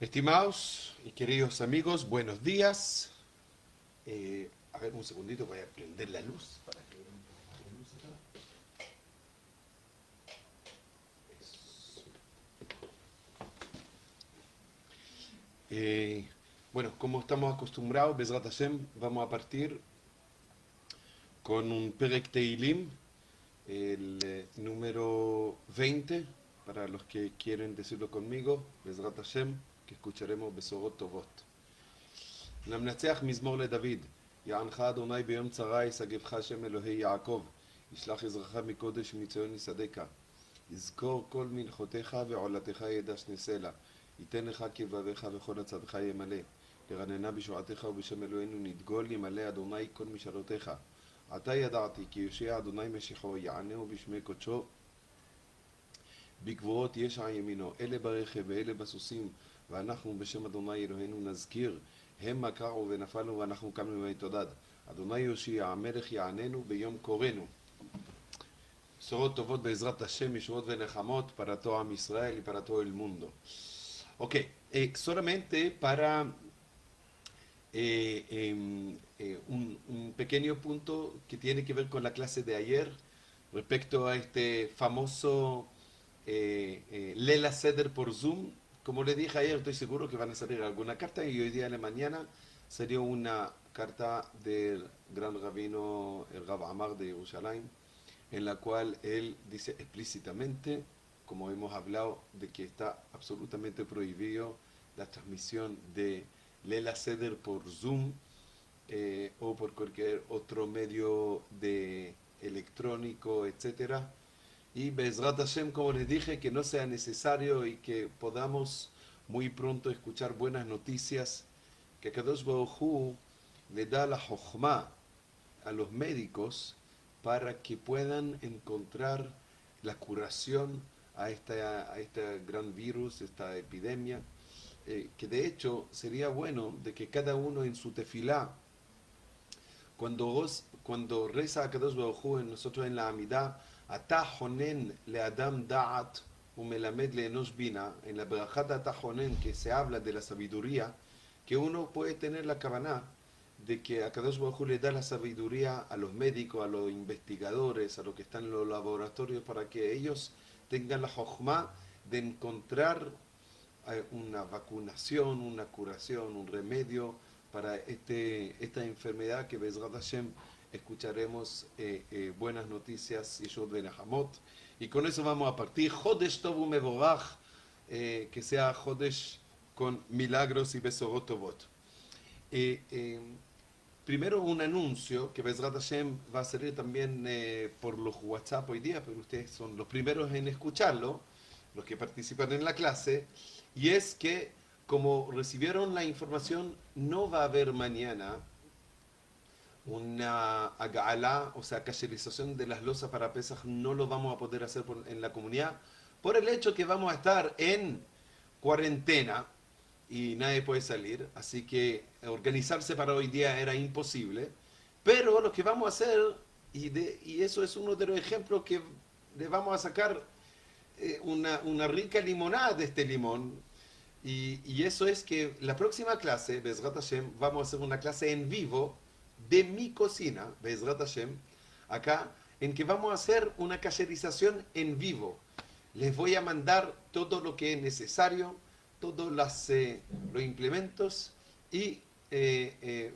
Estimados y queridos amigos, buenos días. A ver, un segundito, voy a prender la luz para que vean un poco de luz acá. Eso. Eh, bueno, como estamos acostumbrados, Bezrat Hashem, vamos a partir con un Perek Teilim, el número 20, para los que quieren decirlo conmigo, Bezrat Hashem, que escucharemos Besorot Tovot. למנצח מזמור לדוד, יענך אדוני ביום צרה, ישגבך השם אלוהי יעקב, ישלח עזרך מקודש ומציון יסעדך, יזכור כל מנחותיך ועולתך ידע שני סלע, ייתן לך כבבך וכל הצדך ימלא, לרננה בשועתך ובשם אלוהינו נדגול, ימלא אדוני כל משאלותיך. עתה ידעתי כי יושיע אדוני משיחו, יענהו בשמי קודשו, בגבורות ישע ימינו, אלה ברכב ואלה בסוסים, ואנחנו בשם אדוני אלוהינו נזכיר, המה קרעו ונפלנו ואנחנו קמנו ויתודד. אדוני יושיע, המלך יעננו ביום קורנו. בשורות טובות בעזרת השם, ישועות ונחמות para todo עם ישראל y para todo el mundo. Ok, solamente para un pequeño punto que tiene que ver con la clase de ayer respecto a este famoso Lela Seder por Zoom. Como le dije ayer, estoy seguro que van a salir alguna carta y hoy día en la mañana salió una carta del gran rabino el Rab Amar de Jerusalén, en la cual él dice explícitamente, como hemos hablado, de que está absolutamente prohibido la transmisión de Lela Seder por Zoom o por cualquier otro medio de electrónico, etcétera. Y Bezrat Hashem, como les dije, que no sea necesario y que podamos muy pronto escuchar buenas noticias, que Kadosh Baruj Hu le da la jochma a los médicos para que puedan encontrar la curación a este gran virus, esta epidemia, que de hecho sería bueno de que cada uno en su tefilá, cuando reza a Kadosh Baruj Hu, nosotros en la Amidá, Ata Honen le Adam Da'at Umelamed le Enosh Bina, en la Berajat Ata Honen, que se habla de la sabiduría, que uno puede tener la cabana de que a Kadosh Baruj Hu le da la sabiduría a los médicos, a los investigadores, a los que están en los laboratorios, para que ellos tengan la jochma de encontrar una vacunación, una curación, un remedio para esta enfermedad que Bezrat Hashem escucharemos buenas noticias y Yeshua ben Hamot. Y con eso vamos a partir. Jodesh Tov Umevorach, que sea Jodesh con milagros y Besorot Tovot. Primero un anuncio que Bezrat Hashem va a salir también por los WhatsApp hoy día, pero ustedes son los primeros en escucharlo, los que participan en la clase, y es que como recibieron la información, no va a haber mañana una agala, o sea, cacherización de las losas para Pesaj, no lo vamos a poder hacer en la comunidad, por el hecho que vamos a estar en cuarentena y nadie puede salir, así que organizarse para hoy día era imposible, pero lo que vamos a hacer, y eso es uno de los ejemplos que le vamos a sacar una rica limonada de este limón, y eso es que la próxima clase, Bezrat Hashem, vamos a hacer una clase en vivo de mi cocina, Bezrat Hashem, acá, en que vamos a hacer una cacherización en vivo. Les voy a mandar todo lo que es necesario, todos los implementos, y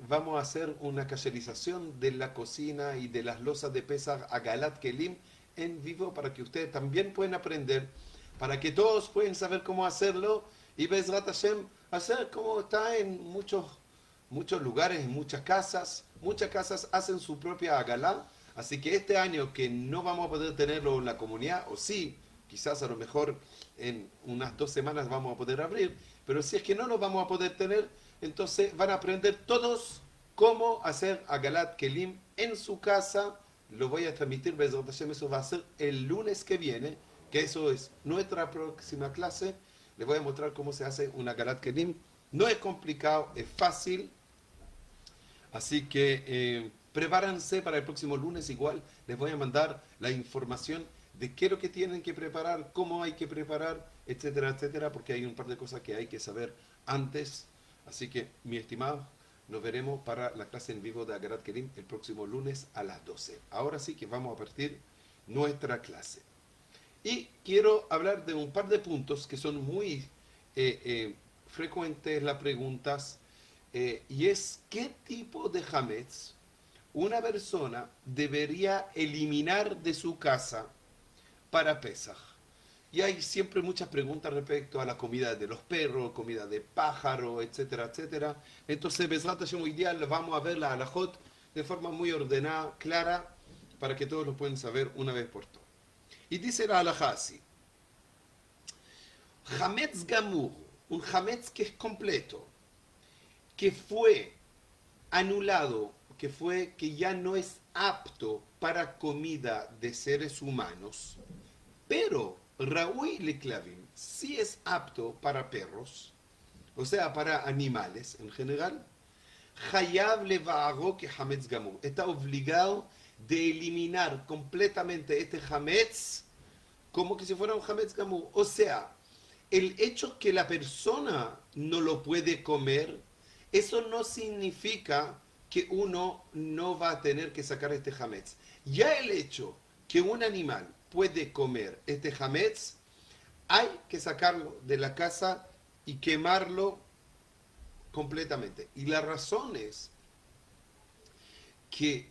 vamos a hacer una cacherización de la cocina y de las losas de Pesach a Galat Kelim en vivo para que ustedes también puedan aprender, para que todos puedan saber cómo hacerlo y Bezrat Hashem hacer como está en muchos lugares, en muchas casas hacen su propia Agalá, así que este año que no vamos a poder tenerlo en la comunidad, o sí, quizás a lo mejor en unas 2 semanas vamos a poder abrir, pero si es que no lo vamos a poder tener, entonces van a aprender todos cómo hacer Agalat Kelim en su casa. Lo voy a transmitir, Bezrat Hashem, eso va a ser el lunes que viene, que eso es nuestra próxima clase. Les voy a mostrar cómo se hace una Agalat Kelim. No es complicado, es fácil. Así que prepárense para el próximo lunes. Igual les voy a mandar la información de qué es lo que tienen que preparar, cómo hay que preparar etcétera, etcétera, porque hay un par de cosas que hay que saber antes. Así que, mi estimado, nos veremos para la clase en vivo de Agarat Kerim el próximo lunes a las 12. Ahora sí que vamos a partir nuestra clase. Y quiero hablar de un par de puntos que son muy frecuentes las preguntas, y es qué tipo de hametz una persona debería eliminar de su casa para Pesaj. Y hay siempre muchas preguntas respecto a la comida de los perros, comida de pájaro, etcétera, etcétera. Entonces, Bezrat Hashem, hoy día vamos a ver la halajot de forma muy ordenada, clara, para que todos lo puedan saber una vez por todas. Y dice la halajá así: Hametz Gamur, un Hametz que es completo, que fue anulado, que ya no es apto para comida de seres humanos, pero Raúl Leclavim sí es apto para perros, o sea, para animales en general. Hayab Levago que Hametz Gamur está obligado de eliminar completamente este Hametz como que si fuera un Hametz Gamur. O sea, el hecho que la persona no lo puede comer, eso no significa que uno no va a tener que sacar este hametz. Ya el hecho que un animal puede comer este hametz, hay que sacarlo de la casa y quemarlo completamente. Y la razón es que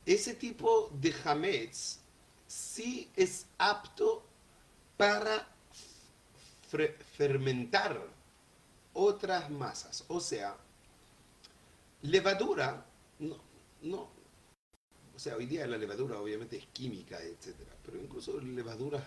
ese tipo de hametz sí es apto para fermentar otras masas. O sea, levadura, no, no, o sea, hoy día la levadura obviamente es química, etcétera, pero incluso levaduras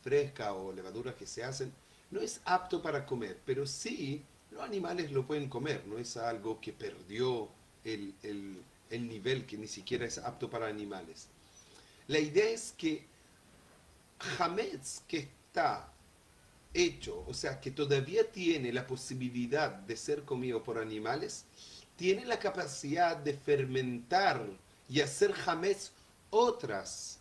frescas o levaduras que se hacen, no es apto para comer, pero sí los animales lo pueden comer, no es algo que perdió el nivel que ni siquiera es apto para animales. La idea es que hametz que está hecho, o sea, que todavía tiene la posibilidad de ser comido por animales, tiene la capacidad de fermentar y hacer hametz otras,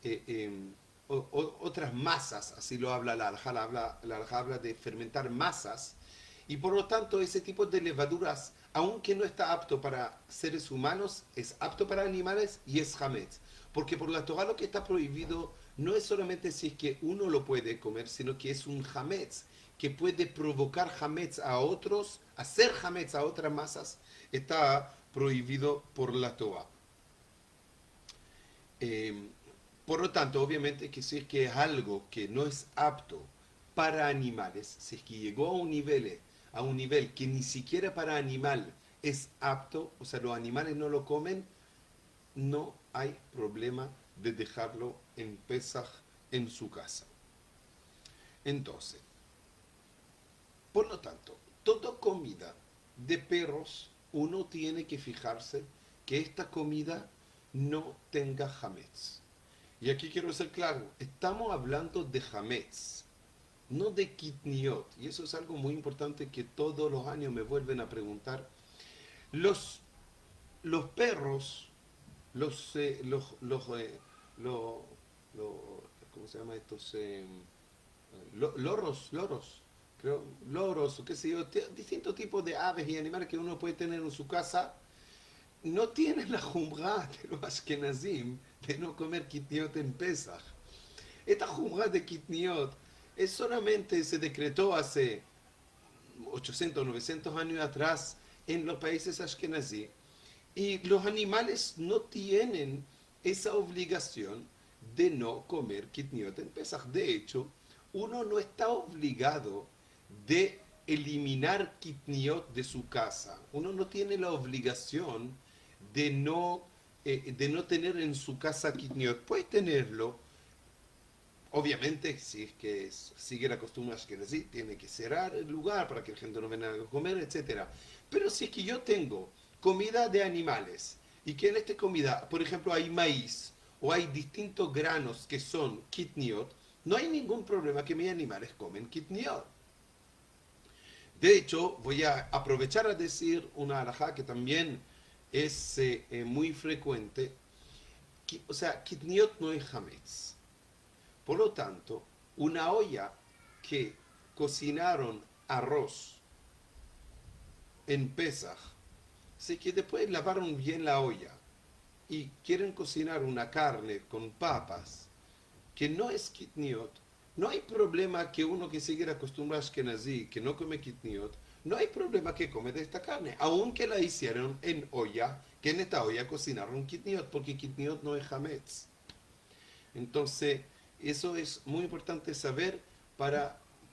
eh, eh, otras masas, así lo habla la alja, la alja habla de fermentar masas, y por lo tanto ese tipo de levaduras, aunque no está apto para seres humanos, es apto para animales y es hametz. Porque por la Torah lo que está prohibido no es solamente si es que uno lo puede comer, sino que es un hametz, que puede provocar hametz a otros, hacer hametz a otras masas, está prohibido por la Torah. Eh, por lo tanto, obviamente que si es que es algo que no es apto para animales, si es que llegó a un nivel que ni siquiera para animal es apto, o sea, los animales no lo comen, no hay problema de dejarlo en Pesaj en su casa. Entonces, por lo tanto, toda comida de perros, uno tiene que fijarse que esta comida no tenga hametz. Y aquí quiero ser claro, estamos hablando de hametz, no de kitniot. Y eso es algo muy importante que todos los años me vuelven a preguntar. Los, los perros, los, lo- ¿cómo se llama estos? Loros, creo, loros, o qué sé yo, distintos tipos de aves y animales que uno puede tener en su casa, no tienen la jumra de los ashkenazim de no comer kitniot en Pesach. Esta jumra de kitniot es solamente se decretó hace 800, 900 años atrás en los países ashkenazí, y los animales no tienen esa obligación de no comer kitniot en Pesach. De hecho, uno no está obligado de eliminar kitniot de su casa. Uno no tiene la obligación de no tener en su casa kitniot. Puede tenerlo, obviamente, si es que sigue la costumbre ashkenazí, tiene que cerrar el lugar para que la gente no venga a comer, etcétera. Pero si es que yo tengo comida de animales y que en esta comida, por ejemplo, hay maíz o hay distintos granos que son kitniot, no hay ningún problema que mis animales comen kitniot. De hecho, voy a aprovechar a decir una alajá que también es muy frecuente. O sea, kitniot no es hametz. Por lo tanto, una olla que cocinaron arroz en Pesaj, si que después lavaron bien la olla y quieren cocinar una carne con papas que no es kitniot, no hay problema que uno que sigue acostumbrado a Ashkenazí, que no come kitniot, no hay problema que come de esta carne, aunque la hicieron en olla, que en esta olla cocinaron kitniot, porque kitniot no es hametz. Entonces, eso es muy importante saber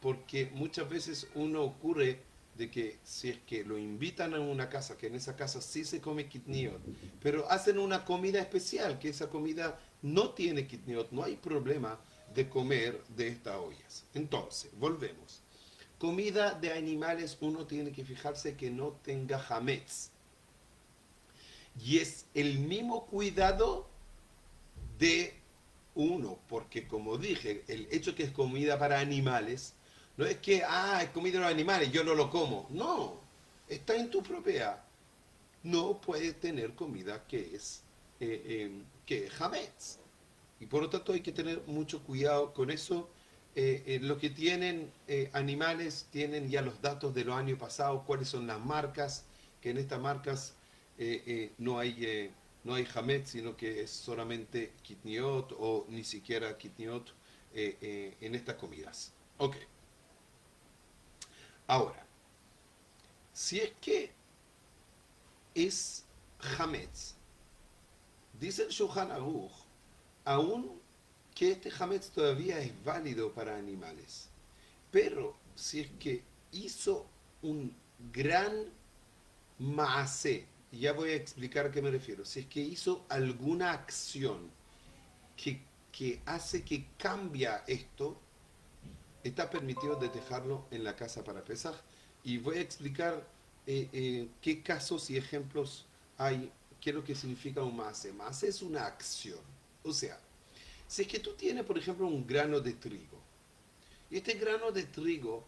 porque muchas veces uno ocurre de que si es que lo invitan a una casa, que en esa casa sí se come kitniot, pero hacen una comida especial, que esa comida no tiene kitniot, no hay problema de comer de estas ollas. Entonces, volvemos. Comida de animales, uno tiene que fijarse que no tenga hametz. Y es el mismo cuidado de uno, porque como dije, el hecho que es comida para animales, no es que, es comida para animales, yo no lo como. No, está en tu propiedad. No puedes tener comida que es hametz. Y por lo tanto hay que tener mucho cuidado con eso. Los que tienen animales tienen ya los datos de los años pasados, cuáles son las marcas, que en estas marcas no hay hametz, sino que es solamente kitniot o ni siquiera kitniot en estas comidas. Ok, ahora, si es que es hametz, dice el Shulchan Aruch, aún que este hametz todavía es válido para animales, pero si es que hizo un gran maase, y ya voy a explicar a qué me refiero, si es que hizo alguna acción que hace que cambia esto, está permitido de dejarlo en la casa para Pesaj. Y voy a explicar qué casos y ejemplos hay, qué es lo que significa un maase. Maase es una acción. O sea, si es que tú tienes, por ejemplo, un grano de trigo, y este grano de trigo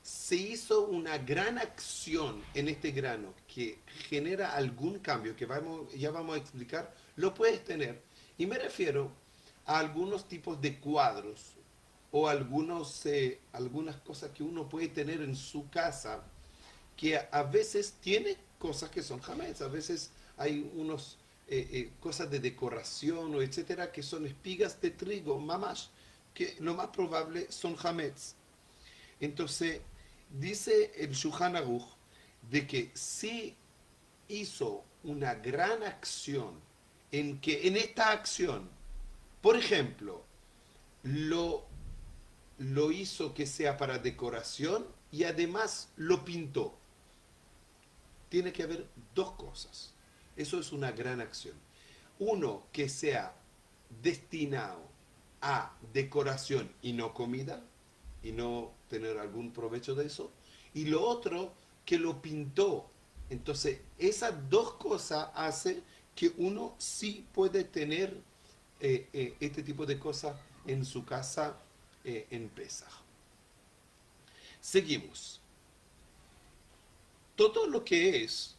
se hizo una gran acción en este grano que genera algún cambio que ya vamos a explicar, lo puedes tener. Y me refiero a algunos tipos de cuadros o algunas cosas que uno puede tener en su casa que a veces tiene cosas que son hametz, a veces hay unos cosas de decoración o etcétera que son espigas de trigo, mamash, que lo más probable son hametz. Entonces, dice el Shulchan Aruch de que si hizo una gran acción en que en esta acción, por ejemplo, lo, lo hizo que sea para decoración y además lo pintó. Tiene que haber dos cosas. Eso es una gran acción. Uno, que sea destinado a decoración y no comida, y no tener algún provecho de eso. Y lo otro, que lo pintó. Entonces, esas dos cosas hacen que uno sí puede tener este tipo de cosas en su casa en Pesaj. Seguimos. Todo lo que es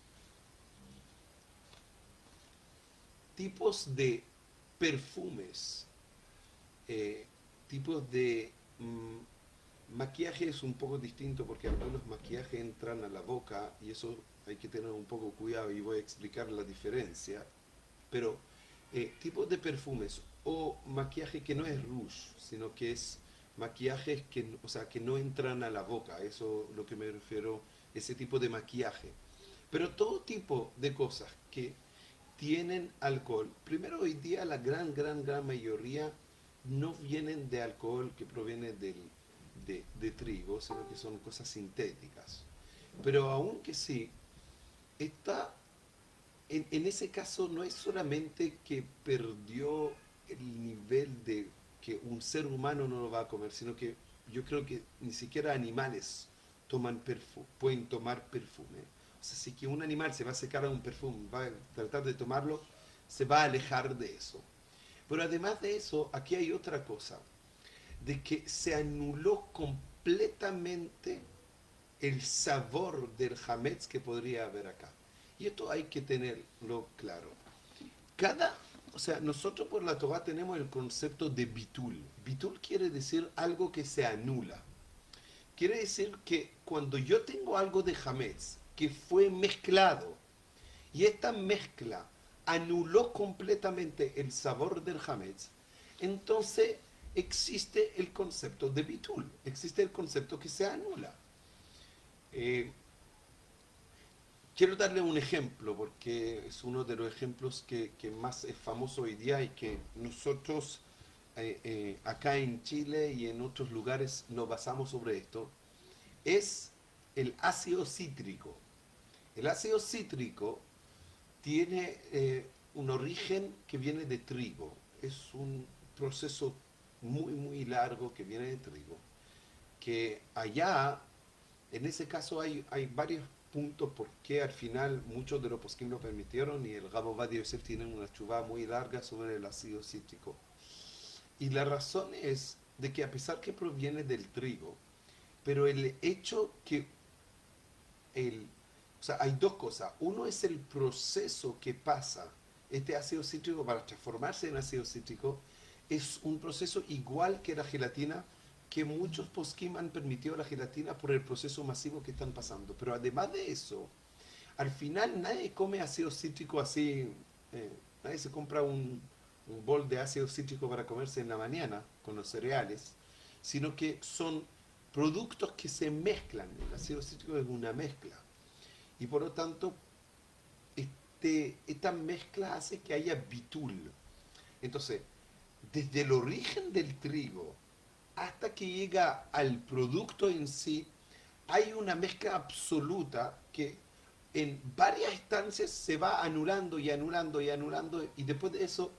tipos de perfumes, tipos de maquillaje es un poco distinto porque algunos maquillajes entran a la boca y eso hay que tener un poco cuidado y voy a explicar la diferencia. Pero tipos de perfumes o maquillaje que no es rouge, sino que es maquillajes que, o sea, que no entran a la boca, eso es lo que me refiero, ese tipo de maquillaje. Pero todo tipo de cosas que tienen alcohol, primero hoy día la gran mayoría no vienen de alcohol que proviene de trigo, sino que son cosas sintéticas. Pero aunque sí, está en ese caso no es solamente que perdió el nivel de que un ser humano no lo va a comer, sino que yo creo que ni siquiera animales pueden tomar perfume. O sea, si que un animal se va a secar a un perfume, va a tratar de tomarlo, se va a alejar de eso. Pero además de eso, aquí hay otra cosa, de que se anuló completamente el sabor del hametz que podría haber acá. Y esto hay que tenerlo claro. O sea, nosotros por la Torah tenemos el concepto de bitul. Bitul quiere decir algo que se anula. quiere decir que cuando yo tengo algo de hametz que fue mezclado y esta mezcla anuló completamente el sabor del hametz, entonces existe el concepto de bitul, existe el concepto que se anula. Eh, Quiero darle un ejemplo porque es uno de los ejemplos que más es famoso hoy día y que nosotros acá en Chile y en otros lugares nos basamos sobre esto. Es el ácido cítrico. El ácido cítrico tiene un origen que viene de trigo. Es un proceso muy, muy largo que viene de trigo. Que allá, en ese caso, hay varios puntos por qué al final muchos de los poskim lo permitieron y el Gabo Badi Yosef tiene una chuvá muy larga sobre el ácido cítrico. Y la razón es de que a pesar que proviene del trigo, pero el hecho que el, o sea, hay dos cosas. Uno es el proceso que pasa este ácido cítrico para transformarse en ácido cítrico. Es un proceso igual que la gelatina, que muchos poskim han permitido la gelatina por el proceso masivo que están pasando. Pero además de eso, al final nadie come ácido cítrico así. eh, Nadie se compra un bol de ácido cítrico para comerse en la mañana con los cereales, sino que son productos que se mezclan. El ácido cítrico es una mezcla. Y por lo tanto, esta mezcla hace que haya bitul. Entonces, desde el origen del trigo hasta que llega al producto en sí, hay una mezcla absoluta que en varias instancias se va anulando y anulando y anulando, y después de eso,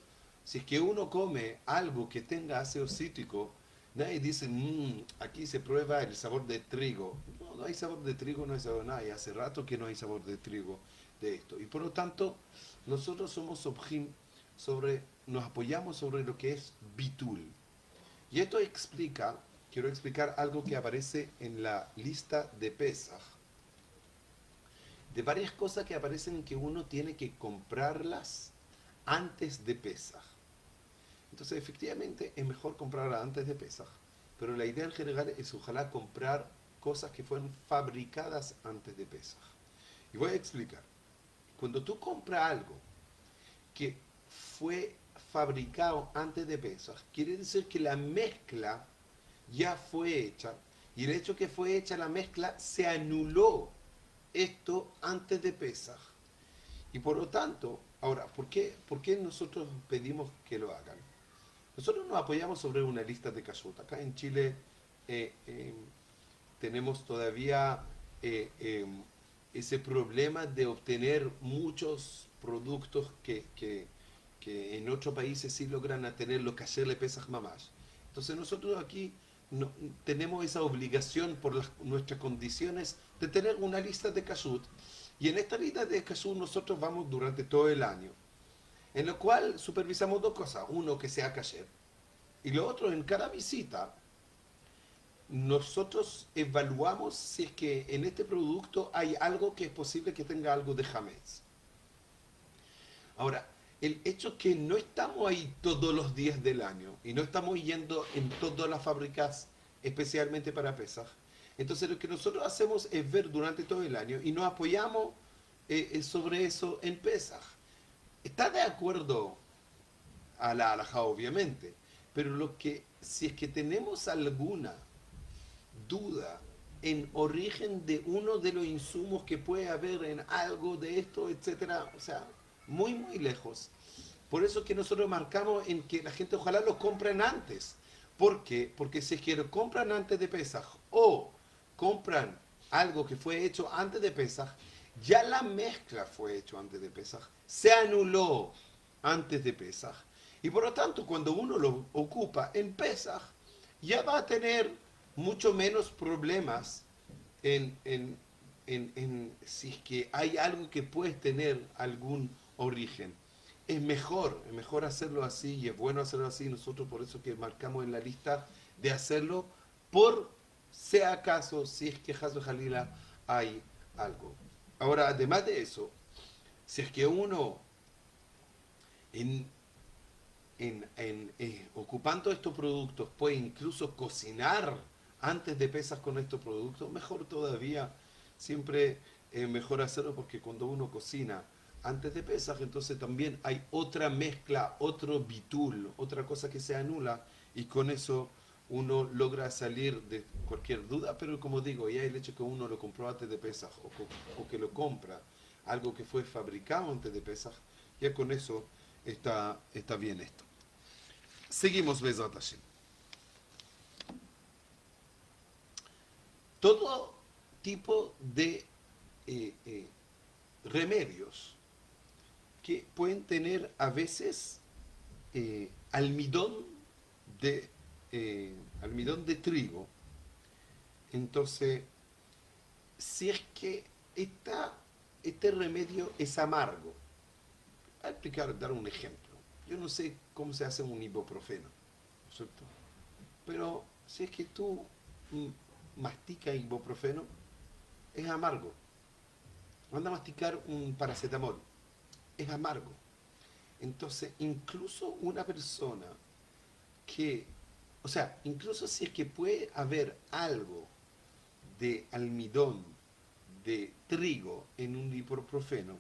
si es que uno come algo que tenga ácido cítrico, nadie dice, aquí se prueba el sabor de trigo. No, no hay sabor de trigo, no hay sabor de nada, y hace rato que no hay sabor de trigo de esto. Y por lo tanto, nosotros somos objín sobre, nos apoyamos sobre lo que es bitul. Y esto explica, quiero explicar algo que aparece en la lista de Pesaj, de varias cosas que aparecen que uno tiene que comprarlas antes de Pesaj. Entonces, efectivamente, es mejor comprarlas antes de Pesaj, pero la idea en general es ojalá comprar cosas que fueron fabricadas antes de Pesaj. Y voy a explicar. Cuando tú compras algo que fue fabricado antes de Pesaj, quiere decir que la mezcla ya fue hecha, y el hecho que fue hecha la mezcla se anuló esto antes de Pesaj. Y por lo tanto, ahora, por qué nosotros pedimos que lo hagan? Nosotros nos apoyamos sobre una lista de kashrut. Acá en Chile eh, eh, tenemos todavía eh, eh, ese problema de obtener muchos productos que en otros países sí logran tener lo que hacerle pesas mamás. Entonces nosotros aquí no, tenemos esa obligación por nuestras condiciones de tener una lista de kashrut. Y en esta lista de kashrut nosotros vamos durante todo el año, en lo cual supervisamos dos cosas. Uno, que sea kasher. Y lo otro, en cada visita, nosotros evaluamos si es que en este producto hay algo que es posible que tenga algo de hametz. Ahora, el hecho que no estamos ahí todos los días del año y no estamos yendo en todas las fábricas especialmente para Pesaj, entonces lo que nosotros hacemos es ver durante todo el año y nos apoyamos sobre eso en Pesaj. Está de acuerdo a la halajá, obviamente, pero lo que, si es que tenemos alguna duda en origen de uno de los insumos que puede haber en algo de esto, etcétera, o sea, muy, muy lejos. Por eso que nosotros marcamos en que la gente ojalá lo compren antes. ¿Por qué? Porque si es que lo compran antes de Pesaj o compran algo que fue hecho antes de Pesaj, ya la mezcla fue hecho antes de Pesaj, se anuló antes de Pesaj. Y por lo tanto, cuando uno lo ocupa en Pesaj, ya va a tener mucho menos problemas en, en, si es que hay algo que puede tener algún origen. Es mejor hacerlo así y es bueno hacerlo así. Nosotros por eso que marcamos en la lista de hacerlo por si acaso, si es que Hazo Jalila hay algo. Ahora, además de eso, si es que uno en, ocupando estos productos puede incluso cocinar antes de Pesaj con estos productos, mejor todavía. Siempre mejor hacerlo porque cuando uno cocina antes de Pesaj, entonces también hay otra mezcla, otro bitul, otra cosa que se anula y con eso uno logra salir de cualquier duda, pero como digo, ya el hecho que uno lo compró antes de Pesaj o que lo compra algo que fue fabricado antes de Pesaj, ya con eso está bien esto. Seguimos, Bezat Hashem. Todo tipo de eh, eh, remedios que pueden tener a veces almidón almidón de trigo. Entonces, si es que este remedio es amargo, voy a explicar, dar un ejemplo. Yo no sé cómo se hace un ibuprofeno, ¿no es cierto? Pero si es que tú masticas ibuprofeno, es amargo. Anda a masticar un paracetamol, es amargo. Entonces, incluso una persona que, o sea, incluso si es que puede haber algo de almidón, de trigo en un ibuprofeno,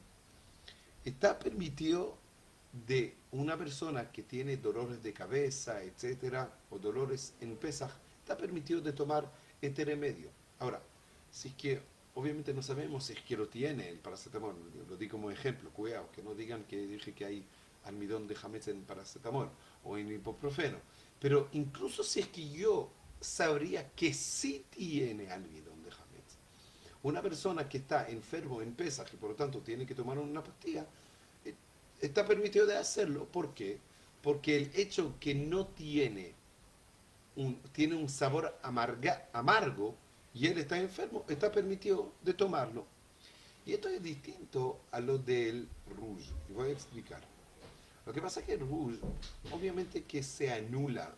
está permitido de una persona que tiene dolores de cabeza, etcétera, o dolores en Pesaj, está permitido de tomar este remedio. Ahora, si es que obviamente no sabemos si es que lo tiene el paracetamol, lo di como ejemplo, cuidado, que no digan que dije que hay almidón de hametz en paracetamol o en ibuprofeno, pero incluso si es que yo sabría que sí tiene almidón de hametz, una persona que está enfermo en Pesaj y por lo tanto tiene que tomar una pastilla, está permitido de hacerlo. ¿Por qué? Porque el hecho que no tiene un sabor amargo y él está enfermo, está permitido de tomarlo. Y esto es distinto a lo del rouge. Y voy a explicar. Lo que pasa es que el rouge, obviamente que se anula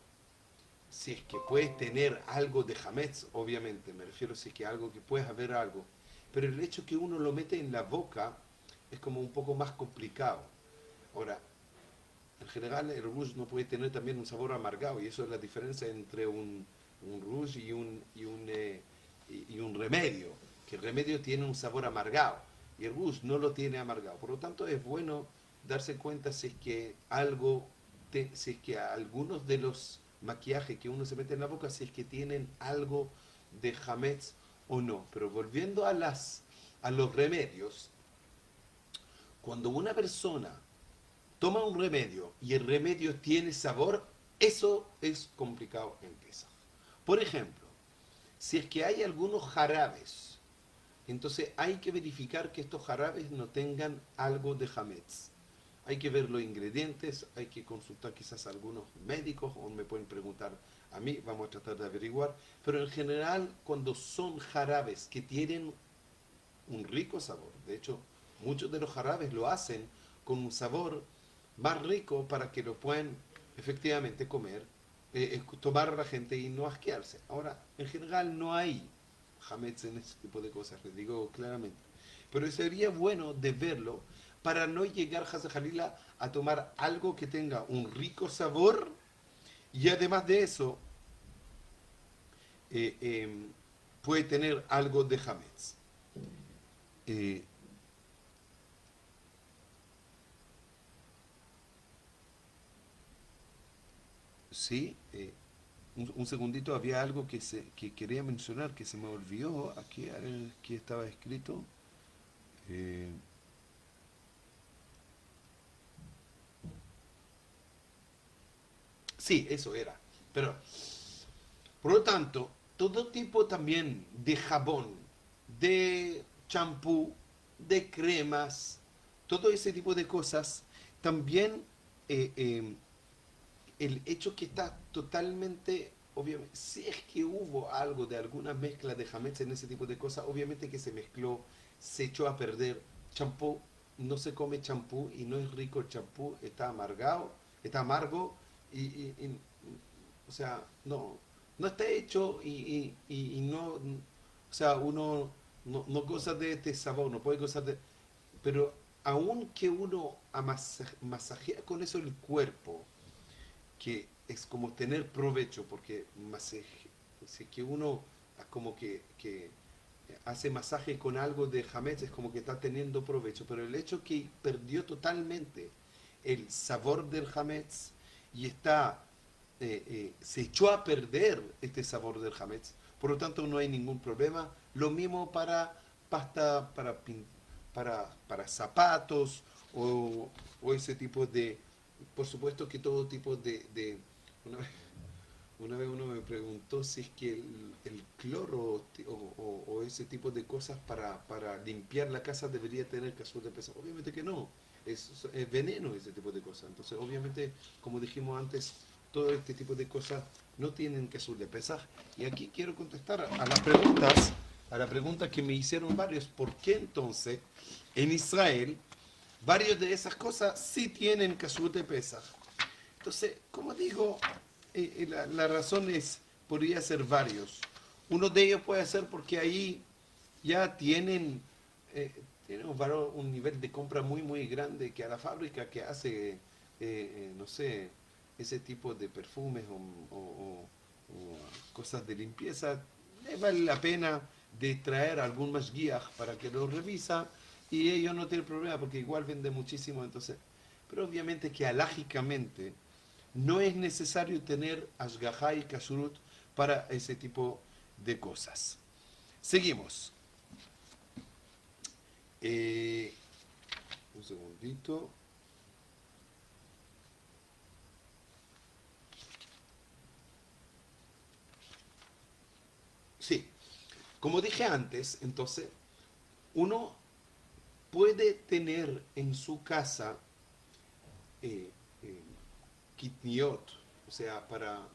si es que puedes tener algo de hametz, obviamente, me refiero si es que algo que puedes haber algo, pero el hecho que uno lo mete en la boca es como un poco más complicado. Ahora, en general el rouge no puede tener también un sabor amargado y eso es la diferencia entre un rouge y un remedio, que el remedio tiene un sabor amargado y el rouge no lo tiene amargado. Por lo tanto es bueno darse cuenta si es que si es que algunos de los maquillajes que uno se mete en la boca, si es que tienen algo de hametz o no. Pero volviendo a los remedios, cuando una persona toma un remedio y el remedio tiene sabor, eso es complicado en Pesaj. Por ejemplo, si es que hay algunos jarabes, entonces hay que verificar que estos jarabes no tengan algo de hametz. Hay que ver los ingredientes, hay que consultar quizás a algunos médicos o me pueden preguntar a mí, vamos a tratar de averiguar. Pero en general, cuando son jarabes que tienen un rico sabor, de hecho, muchos de los jarabes lo hacen con un sabor más rico para que lo puedan efectivamente comer, tomar a la gente y no asquearse. Ahora, en general no hay hametz en ese tipo de cosas, les digo claramente. Pero sería bueno de verlo para no llegar Hasa Jalila a tomar algo que tenga un rico sabor y además de eso eh, eh, puede tener algo de hametz. Eh, sí, un segundito, había algo que quería mencionar que se me olvidó. Aquí, aquí estaba escrito. Eh, sí, eso era. Pero, por lo tanto, todo tipo también de jabón, de champú, de cremas, todo ese tipo de cosas, también eh, eh, el hecho que está totalmente, obviamente, si es que hubo algo de alguna mezcla de hametz en ese tipo de cosas, obviamente que se mezcló, se echó a perder. Champú, no se come champú y no es rico el champú, está amargado, está amargo o sea, no está hecho y no, o sea, uno no goza de este sabor, no puede gozar de, pero aun que uno masajea con eso el cuerpo, que es como tener provecho, porque Si es que uno como que hace masaje con algo de hametz, es como que está teniendo provecho, pero el hecho que perdió totalmente el sabor del hametz y se echó a perder este sabor del hametz, por lo tanto no hay ningún problema. Lo mismo para pasta, para zapatos o ese tipo de, por supuesto que todo tipo una vez, una vez uno me preguntó si es que el cloro o ese tipo de cosas para limpiar la casa debería tener cazúa de pesa. Obviamente que no, es veneno ese tipo de cosas. Entonces, obviamente, como dijimos antes, todo este tipo de cosas no tienen cazúa de pesa. Y aquí quiero contestar a la pregunta que me hicieron varios. ¿Por qué entonces en Israel varios de esas cosas sí tienen cazúa de pesa? Entonces, como digo, la razón podría ser varios. Uno de ellos puede ser porque ahí ya tienen un nivel de compra muy, muy grande que a la fábrica que hace, no sé, ese tipo de perfumes o cosas de limpieza, le vale la pena de traer algún más guía para que lo revisa y ellos no tienen problema porque igual vende muchísimo, entonces, pero obviamente que alágicamente no es necesario tener ashgahá y kashrut para ese tipo de cosas. Seguimos. Eh, un segundito. Sí, como dije antes, entonces, uno puede tener en su casa eh, eh, kitniot, o sea, para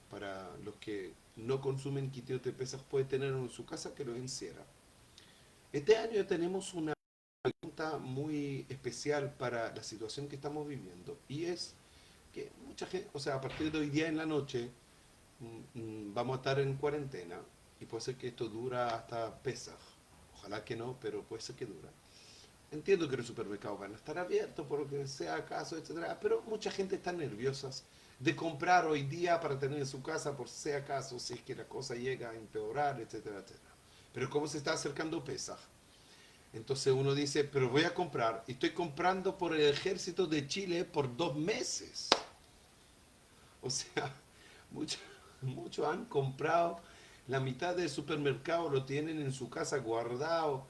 los que no consumen kitniot de pesas, puede tener en su casa que lo encierra. Este año tenemos una pregunta muy especial para la situación que estamos viviendo y es que mucha gente, o sea, a partir de hoy día en la noche vamos a estar en cuarentena y puede ser que esto dura hasta Pesaj. Ojalá que no, pero puede ser que dura. Entiendo que los supermercados van a estar abiertos por lo que sea caso, etcétera, pero mucha gente está nerviosa de comprar hoy día para tener en su casa por si sea caso, si es que la cosa llega a empeorar, etcétera, etcétera. Pero como se está acercando Pesaj, entonces uno dice, pero voy a comprar, y estoy comprando por el ejército de Chile por 2 meses. O sea, muchos muchos han comprado la mitad del supermercado, lo tienen en su casa guardado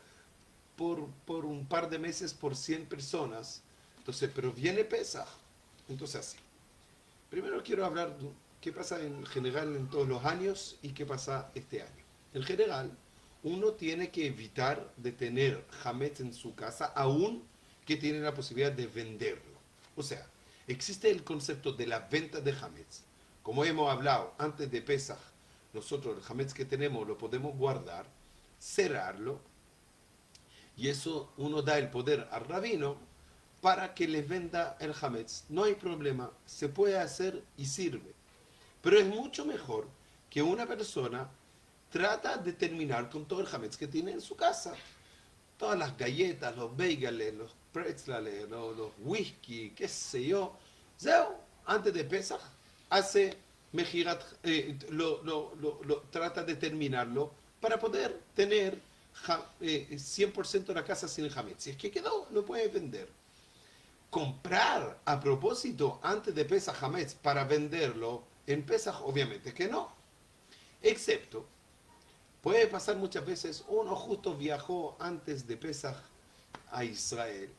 por un par de meses por 100 personas. Entonces, pero viene pesa. Entonces, así. Primero quiero hablar de qué pasa en general en todos los años y qué pasa este año. En general, uno tiene que evitar de tener hametz en su casa, aún que tiene la posibilidad de venderlo. O sea, existe el concepto de la venta de hametz. Como hemos hablado antes de Pesach, nosotros el hametz que tenemos lo podemos guardar, cerrarlo, y eso uno da el poder al rabino para que les venda el hametz. No hay problema, se puede hacer y sirve. Pero es mucho mejor que una persona trata de terminar con todo el hametz que tiene en su casa. Todas las galletas, los bagels, los pretzels, los whisky, qué sé yo. Zeo, antes de Pesach, hace mejirat, trata de terminarlo para poder tener 100% de la casa sin el hametz. Si es que quedó, lo puede vender. Comprar a propósito antes de Pesach hametz para venderlo en Pesach, obviamente que no. Excepto, puede pasar muchas veces, uno justo viajó antes de Pesach a Israel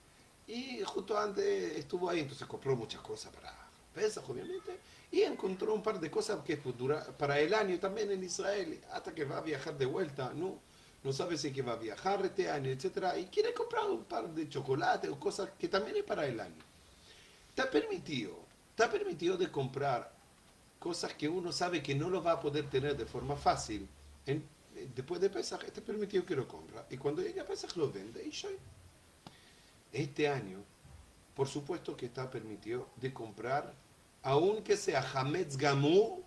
y justo antes estuvo ahí, entonces compró muchas cosas para Pesach, obviamente, y encontró un par de cosas que para el año también en Israel, hasta que va a viajar de vuelta, no sabe si que va a viajar este año, etcétera, y quiere comprar un par de chocolates o cosas que también es para el año. Está permitido, está permitido de comprar cosas que uno sabe que no lo va a poder tener de forma fácil. Después de Pesach, está permitido que lo compra. Y cuando llegue a Pesach lo vende. Y ya. Este año, por supuesto que está permitido de comprar, aunque sea Hametz Gamur,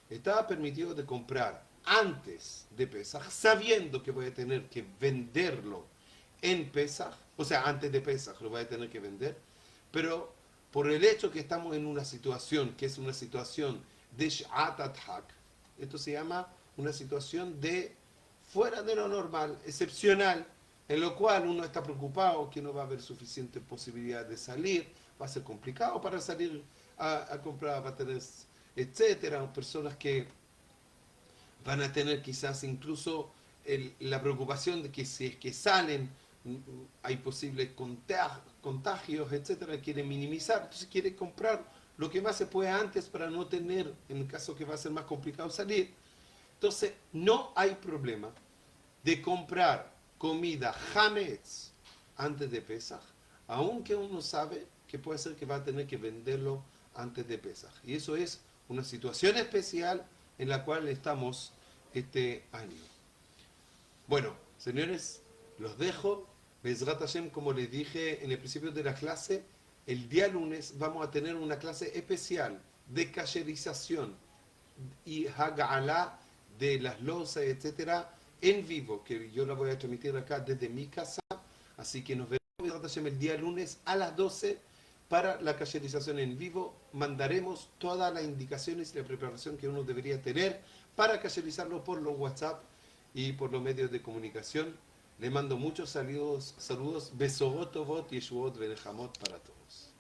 estaba permitido de comprar antes de Pesach, sabiendo que voy a tener que venderlo en Pesach, o sea, antes de Pesach lo voy a tener que vender, pero por el hecho que estamos en una situación que es una situación de Sh'at Adhak, esto se llama una situación de fuera de lo normal, excepcional, en lo cual uno está preocupado que no va a haber suficiente posibilidad de salir, va a ser complicado para salir a comprar baterías, etcétera, personas que van a tener quizás incluso la preocupación de que si es que salen hay posibles contagios, etcétera, quieren minimizar, entonces quieren comprar lo que más se pueda antes para no tener, en el caso que va a ser más complicado salir. Entonces, no hay problema de comprar comida Hametz antes de Pesach, aunque uno sabe que puede ser que va a tener que venderlo antes de Pesach. Y eso es una situación especial en la cual estamos este año. Bueno, señores, los dejo. Bezrat Hashem, como les dije en el principio de la clase, el día lunes vamos a tener una clase especial de cacherización y Haga'ala de las losas, etcétera, en vivo, que yo la voy a transmitir acá desde mi casa. Así que nos veremos el día lunes a las 12 para la cacherización en vivo. Mandaremos todas las indicaciones y la preparación que uno debería tener para cacherizarlo por los WhatsApp y por los medios de comunicación. Le mando muchos saludos, besogotobot y yeshuot benejamot para todos.